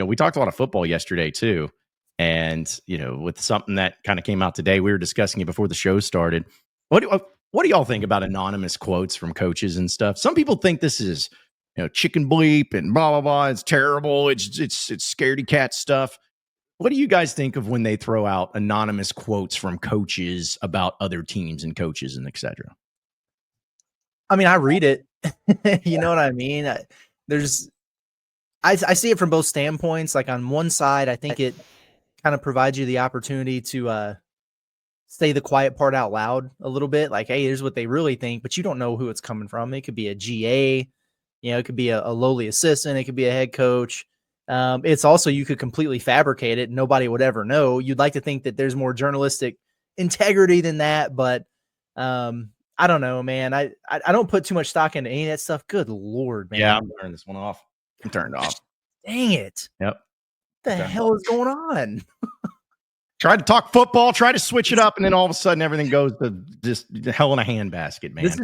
we talked a lot of football yesterday too. And, with something that kind of came out today, we were discussing it before the show started. What do y'all think about anonymous quotes from coaches and stuff? Some people think this is, chicken bleep and blah, blah, blah. It's terrible. It's scaredy cat stuff. What do you guys think of when they throw out anonymous quotes from coaches about other teams and coaches and et cetera? I mean, I read it. You know what I mean? I see it from both standpoints. Like on one side, I think it kind of provides you the opportunity to say the quiet part out loud a little bit. Like, hey, here's what they really think, but you don't know who it's coming from. It could be a GA, it could be a lowly assistant. It could be a head coach. It's also, you could completely fabricate it. Nobody would ever know. You'd like to think that there's more journalistic integrity than that, but I don't know, man. I don't put too much stock into any of that stuff. Good Lord, man. Yeah, I'm turning this one off. I'm turned off. Dang it. Yep. What the hell is going on? Try to talk football, try to switch it up, and then all of a sudden everything goes to just hell in a handbasket, man. This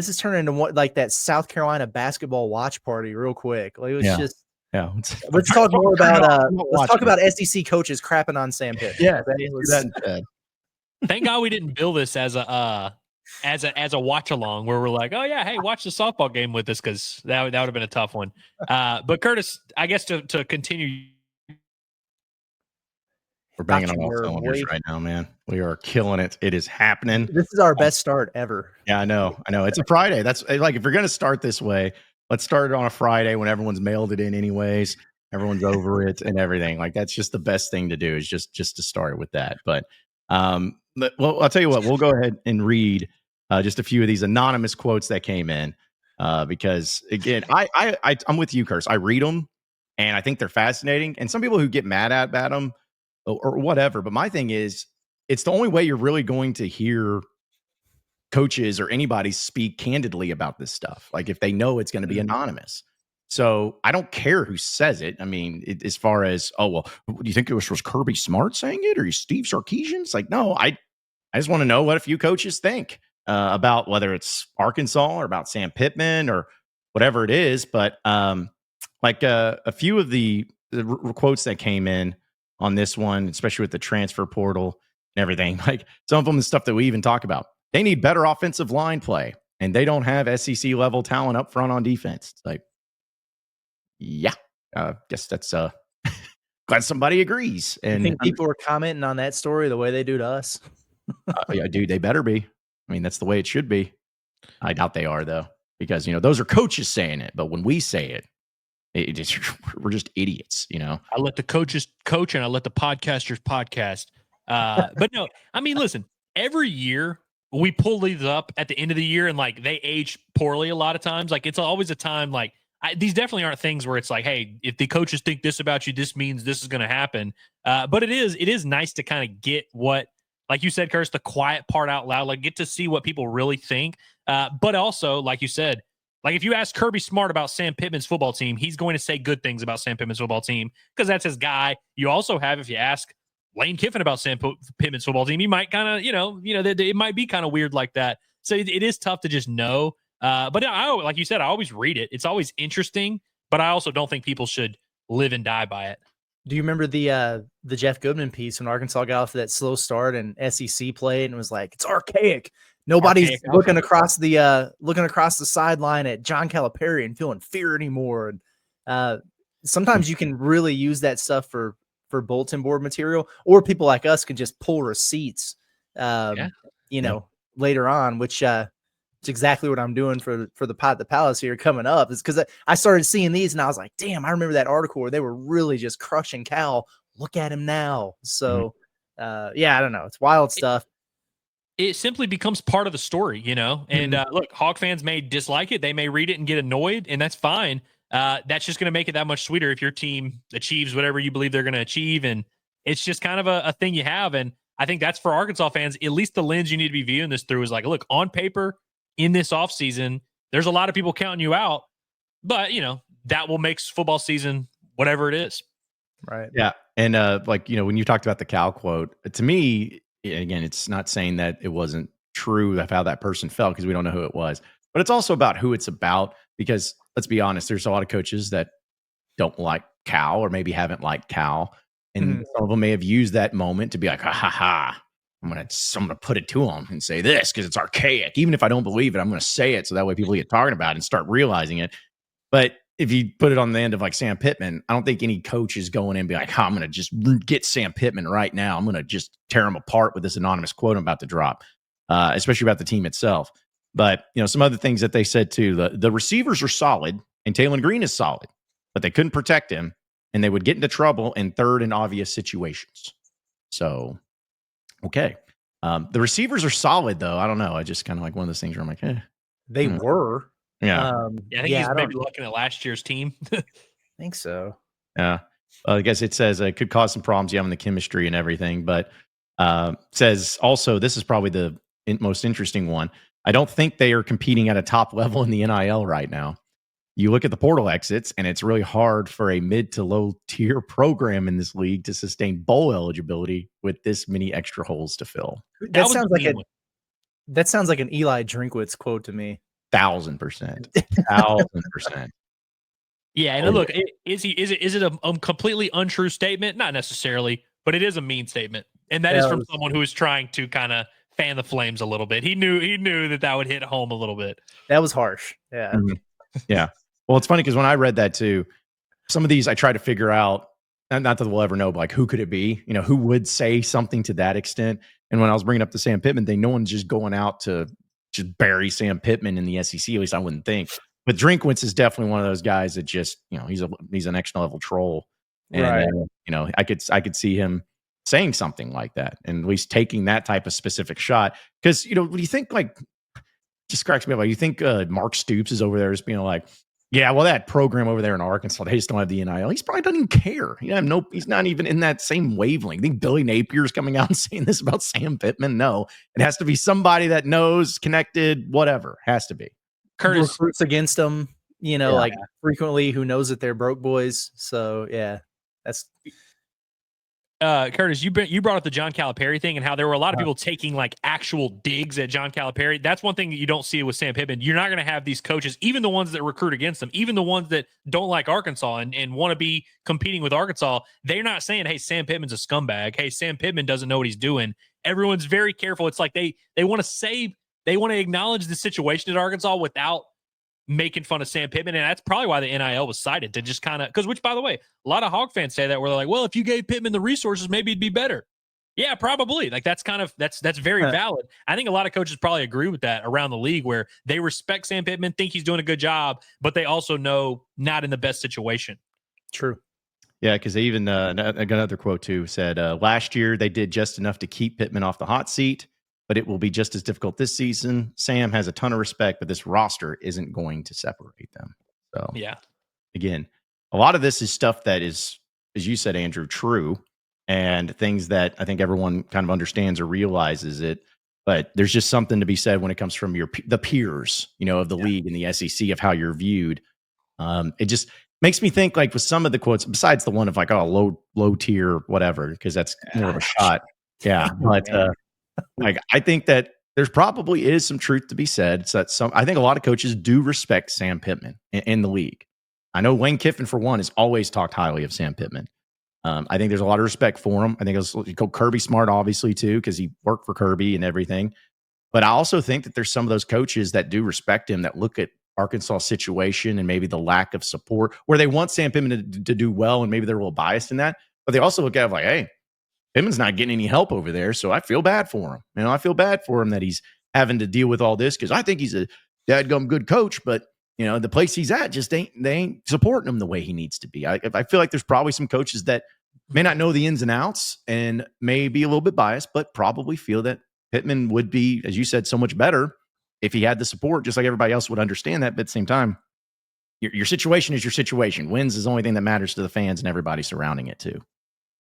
is turning into what, like that South Carolina basketball watch party real quick. Like, it was just let's talk more about SEC coaches crapping on Sam Pittman. Yeah. Thank God we didn't bill this as a watch along where we're like, oh yeah, hey, watch the softball game with us, because that would have been a tough one. But Curtis, I guess to continue, we're banging on all cylinders right now, man. We are killing it. It is happening. This is our best start ever. Yeah, I know. It's a Friday. That's like, if you're going to start this way, let's start it on a Friday when everyone's mailed it in anyways. Everyone's over it and everything. Like, that's just the best thing to do, is just to start with that. But well, I'll tell you what, we'll go ahead and read just a few of these anonymous quotes that came in, because again, I'm with you, Curse. I read them and I think they're fascinating. And some people who get mad at them or whatever, but my thing is, it's the only way you're really going to hear coaches or anybody speak candidly about this stuff. Like, if they know it's going to be anonymous. So I don't care who says it. I mean, as far as, oh, well, do you think it was Kirby Smart saying it, or Steve Sarkisian? It's like, no, I just want to know what a few coaches think about whether it's Arkansas or about Sam Pittman or whatever it is. But like a few of the quotes that came in on this one, especially with the transfer portal and everything, like some of them is stuff that we even talk about. They need better offensive line play, and they don't have SEC level talent up front on defense. It's like, yeah, guess that's glad somebody agrees. And I think people are commenting on that story the way they do to us. Yeah, dude, they better be. I mean, that's the way it should be. I doubt they are, though, because those are coaches saying it. But when we say it, we're just idiots. I let the coaches coach and I let the podcasters podcast. But no, I mean, listen, every year we pull these up at the end of the year, and like, they age poorly a lot of times. Like, it's always a time like, these definitely aren't things where it's like, hey, if the coaches think this about you, this means this is going to happen. But it is nice to kind of get what, like you said, Curtis, the quiet part out loud, like, get to see what people really think. But also, like you said, like, if you ask Kirby Smart about Sam Pittman's football team, he's going to say good things about Sam Pittman's football team, because that's his guy. You also have, if you ask Lane Kiffin about Sam Pittman's football team, he might kind of, it might be kind of weird like that. So it is tough to just know. But like you said, I always read it. It's always interesting, but I also don't think people should live and die by it. Do you remember the Jeff Goodman piece when Arkansas got off that slow start and SEC played and was like, it's archaic. Nobody's looking across the sideline at John Calipari and feeling fear anymore. And sometimes you can really use that stuff for bulletin board material, or people like us can just pull receipts, later on, which it's exactly what I'm doing for the Pot the Palace here coming up. Is because I started seeing these and I was like, damn, I remember that article where they were really just crushing Cal. Look at him now. So, I don't know. It's wild stuff. It simply becomes part of the story, and look, Hawk fans may dislike it. They may read it and get annoyed, and that's fine. That's just going to make it that much sweeter if your team achieves whatever you believe they're going to achieve. And it's just kind of a thing you have. And I think that's for Arkansas fans, at least the lens you need to be viewing this through is like, look, on paper in this offseason, there's a lot of people counting you out, but that will make football season whatever it is. Right. Yeah. And when you talked about the Cal quote, to me, again, it's not saying that it wasn't true of how that person felt, because we don't know who it was, but it's also about who it's about, because let's be honest, there's a lot of coaches that don't like Cal or maybe haven't liked Cal. And some of them may have used that moment to be like, ha ha ha, I'm gonna put it to them and say this because it's archaic. Even if I don't believe it, I'm gonna say it so that way people get talking about it and start realizing it. But if you put it on the end of like Sam Pittman, I don't think any coach is going in and be like, I'm gonna just get Sam Pittman right now. I'm gonna just tear him apart with this anonymous quote I'm about to drop, especially about the team itself. But some other things that they said too. The receivers are solid, and Taylor Green is solid, but they couldn't protect him, and they would get into trouble in third and obvious situations. So, okay. The receivers are solid, though. I don't know. I just kind of like one of those things where I'm like, They were. Yeah. I think he's maybe looking at last year's team. I think so. Yeah. I guess it says it could cause some problems having the chemistry and everything, but says also, this is probably the most interesting one. I don't think they are competing at a top level in the NIL right now. You look at the portal exits, and it's really hard for a mid to low tier program in this league to sustain bowl eligibility with this many extra holes to fill. That sounds like an Eli Drinkwitz quote to me. 1,000%. 1,000%. Yeah, and look, is it a completely untrue statement? Not necessarily, but it is a mean statement, and that is from someone who is trying to kind of fan the flames a little bit. He knew that would hit home a little bit. That was harsh. Yeah. Mm-hmm. Yeah. Well, it's funny because when I read that too, some of these I try to figure out, not that we'll ever know, but like who could it be? Who would say something to that extent? And when I was bringing up the Sam Pittman thing, no one's just going out to just bury Sam Pittman in the SEC. At least I wouldn't think. But Drinkwitz is definitely one of those guys that just, he's a next level troll. And, right. I could see him saying something like that and at least taking that type of specific shot. Because, when you think like, just cracks me up. Like, you think Mark Stoops is over there just being like, yeah, well, that program over there in Arkansas, they just don't have the NIL. He probably doesn't even care. He's not even in that same wavelength. I think Billy Napier's coming out and saying this about Sam Pittman. No, it has to be somebody that knows, connected, whatever. Has to be. Curtis recruits against them, like frequently, who knows that they're broke boys. So yeah, that's Curtis, you brought up the John Calipari thing and how there were a lot of people taking like actual digs at John Calipari. That's one thing that you don't see with Sam Pittman. You're not going to have these coaches, even the ones that recruit against them, even the ones that don't like Arkansas and want to be competing with Arkansas. They're not saying, hey, Sam Pittman's a scumbag. Hey, Sam Pittman doesn't know what he's doing. Everyone's very careful. It's like they want to acknowledge the situation at Arkansas without making fun of Sam Pittman, and that's probably why the NIL was cited to just kind of which, by the way, a lot of Hog fans say that where they're like, well, if you gave Pittman the resources, maybe it'd be better. Yeah, probably. Like that's very valid. I think a lot of coaches probably agree with that around the league where they respect Sam Pittman, think he's doing a good job, but they also know not in the best situation. True. Yeah, because they even another quote too said last year they did just enough to keep Pittman off the hot seat, but it will be just as difficult this season. Sam has a ton of respect, but this roster isn't going to separate them. So, yeah, again, a lot of this is stuff that is, as you said, Andrew, true, and things that I think everyone kind of understands or realizes it. But there's just something to be said when it comes from the peers, of the league and the SEC of how you're viewed. It just makes me think like with some of the quotes, besides the one of like, low tier, whatever, because that's more of a shot. Yeah, but. Like, I think that there's probably is some truth to be said. So that I think a lot of coaches do respect Sam Pittman in the league. I know Lane Kiffin, for one, has always talked highly of Sam Pittman. I think there's a lot of respect for him. I think it was Kirby Smart, obviously, too, because he worked for Kirby and everything. But I also think that there's some of those coaches that do respect him, that look at Arkansas' situation and maybe the lack of support, where they want Sam Pittman to do well, and maybe they're a little biased in that. But they also look at it like, hey, Pittman's not getting any help over there, so I feel bad for him. I feel bad for him that he's having to deal with all this because I think he's a dadgum good coach, but the place he's at just they ain't supporting him the way he needs to be. I feel like there's probably some coaches that may not know the ins and outs and may be a little bit biased, but probably feel that Pittman would be, as you said, so much better if he had the support, just like everybody else would understand that. But at the same time, your situation is your situation. Wins is the only thing that matters to the fans and everybody surrounding it too.